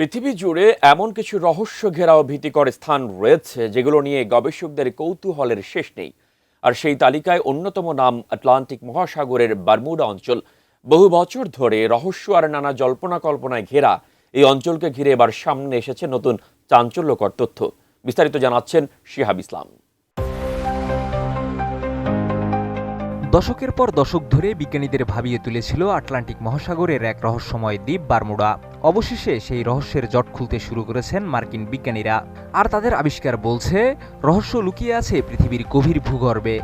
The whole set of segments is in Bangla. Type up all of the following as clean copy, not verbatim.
পৃথিবী জুড়ে এমন কিছু রহস্য ঘেরা ও ভীতিকর স্থান রয়েছে যেগুলো নিয়ে গবেষকদের কৌতূহলের শেষ নেই। আর সেই তালিকায় অন্যতম নাম আটলান্টিক মহাসাগরের বারমুডা অঞ্চল। বহু বছর ধরে রহস্য আর নানা জল্পনা কল্পনায় ঘেরা এই অঞ্চলকে ঘিরে এবার সামনে এসেছে নতুন চাঞ্চল্যকর তথ্য। বিস্তারিত জানাচ্ছেন শিহাব ইসলাম। দশকের পর দশক ধরে বিজ্ঞানীদের ভাবিয়ে তুলেছিল আটলান্টিক মহাসাগরের এক রহস্যময় দ্বীপ বারমুডা। অবশেষে সেই রহস্যের জট খুলতে শুরু করেছেন মার্কিন বিজ্ঞানীরা। আর তাদের আবিষ্কার বলছে রহস্য লুকিয়ে আছে পৃথিবীর গভীর ভূগর্ভে।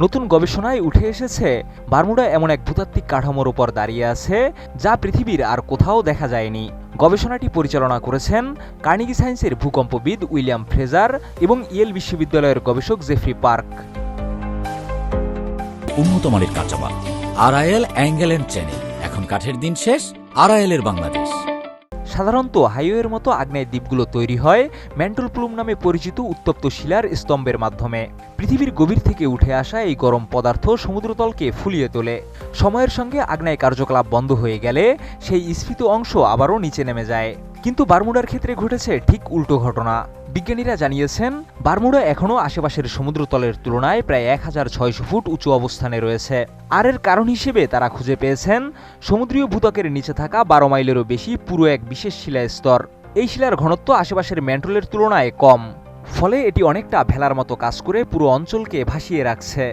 নতুন গবেষণায় উঠে এসেছে বারমুডা এমন এক ভূতাত্ত্বিক কাঠামোর উপর দাঁড়িয়ে আছে যা পৃথিবীর আর কোথাও দেখা যায়নি। গবেষণাটি পরিচালনা করেছেন কার্নেগি সায়েন্সের ভূকম্পবিদ উইলিয়াম ফ্রেজার এবং ইয়েল বিশ্ববিদ্যালয়ের গবেষক জেফ্রি পার্ক। উন্নত মানের কাঁচামাল আরআইএল অ্যাঙ্গেল এন্ড চ্যানেল। এখন কাঠের দিন শেষ, আরআইএল এর বাংলাদেশ। সাধারণত হাইওয়ের মতো আগ্নেয় দ্বীপগুলো তৈরি হয় ম্যান্টল প্লুম নামে পরিচিত উত্তপ্ত শিলার স্তম্ভের মাধ্যমে। পৃথিবীর গভীর থেকে উঠে আসা এই গরম পদার্থ সমুদ্রতলকে ফুলিয়ে তোলে। সময়ের সঙ্গে আগ্নেয় কার্যকলাপ বন্ধ হয়ে গেলে সেই স্ফীত অংশ আবারও নিচে নেমে যায়। কিন্তু বারমুডার ক্ষেত্রে ঘটেছে ঠিক উল্টো ঘটনা। বিজ্ঞানীরা জানিয়েছেন বারমুডা এখনও আশেপাশের সমুদ্রতলের তুলনায় প্রায় 1600 ফুট উঁচু অবস্থানে রয়েছে। আর এর কারণ হিসেবে তারা খুঁজে পেয়েছেন সমুদ্রীয় ভূত্বকের নিচে থাকা 12 মাইলেরও বেশি পুরো এক বিশেষ শিলা স্তর। এই শিলার ঘনত্ব আশেপাশের ম্যান্টলের তুলনায় কম, ফলে এটি অনেকটা ভেলার মতো কাজ করে পুরো অঞ্চলকে ভাসিয়ে রাখছে।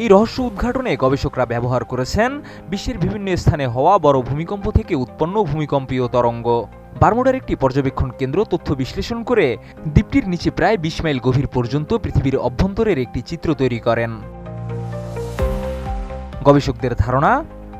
এই রহস্য উদ্ঘাটনে গবেষকরা ব্যবহার করেছেন বিশ্বের বিভিন্ন স্থানে হওয়া বড় ভূমিকম্প থেকে উৎপন্ন ভূমিকম্পীয় তরঙ্গ। বারমুডার একটি পর্যবেক্ষণ কেন্দ্র তথ্য বিশ্লেষণ করে দ্বীপটির নিচে প্রায় 20 মাইল গভীর পর্যন্ত পৃথিবীর অভ্যন্তরের একটি চিত্র তৈরি করেন। গবেষকদের ধারণা,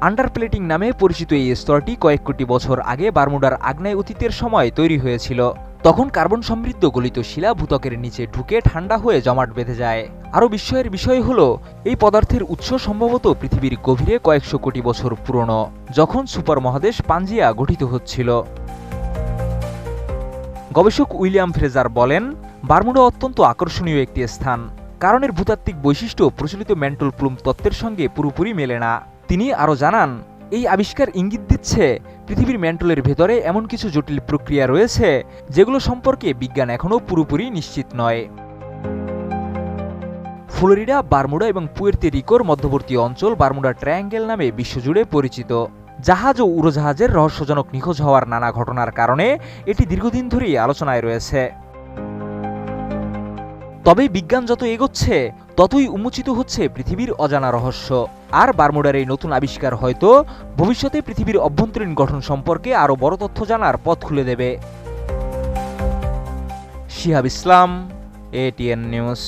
আন্ডারপ্লেটিং নামে পরিচিত এই স্তরটি কয়েক কোটি বছর আগে বারমুডার আগ্নেয় অতীতের সময় তৈরি হয়েছিল। তখন কার্বন সমৃদ্ধ গলিত শিলা ভূত্বকের নিচে ঢুকে ঠান্ডা হয়ে জমাট বেঁধে যায়। আরও বিস্ময়ের বিষয় হলো এই পদার্থের উৎস সম্ভবত পৃথিবীর গভীরে কয়েকশো কোটি বছর পুরনো, যখন সুপার মহাদেশ পাঞ্জিয়া গঠিত হচ্ছিল। গবেষক উইলিয়াম ফ্রেজার বলেন, বারমুডা অত্যন্ত আকর্ষণীয় একটি স্থান, কারণ এর ভূতাত্ত্বিক বৈশিষ্ট্য প্রচলিত ম্যান্টল প্লুম তত্ত্বের সঙ্গে পুরোপুরি মেলে না। তিনি আরও জানান, এই আবিষ্কার ইঙ্গিত দিচ্ছে পৃথিবীর ম্যান্টলের ভেতরে এমন কিছু জটিল প্রক্রিয়া রয়েছে যেগুলো সম্পর্কে বিজ্ঞান এখনও পুরোপুরি নিশ্চিত নয়। ফ্লোরিডা, বারমুডা এবং পুয়ের্তো রিকোর মধ্যবর্তী অঞ্চল বারমুডা ট্রায়াঙ্গেল নামে বিশ্বজুড়ে পরিচিত। জাহাজ ও উড়োজাহাজের রহস্যজনক নিখোঁজ হওয়ার নানা ঘটনার কারণে এটি দীর্ঘদিন ধরেই আলোচনায় রয়েছে। তবে বিজ্ঞান যত এগোচ্ছে ততই উন্মোচিত হচ্ছে পৃথিবীর অজানা রহস্য। আর বারমুডার এই নতুন আবিষ্কার হয়তো ভবিষ্যতে পৃথিবীর অভ্যন্তরীণ গঠন সম্পর্কে আরও বড় তথ্য জানার পথ খুলে দেবে। শিহাব ইসলাম, ATN নিউজ।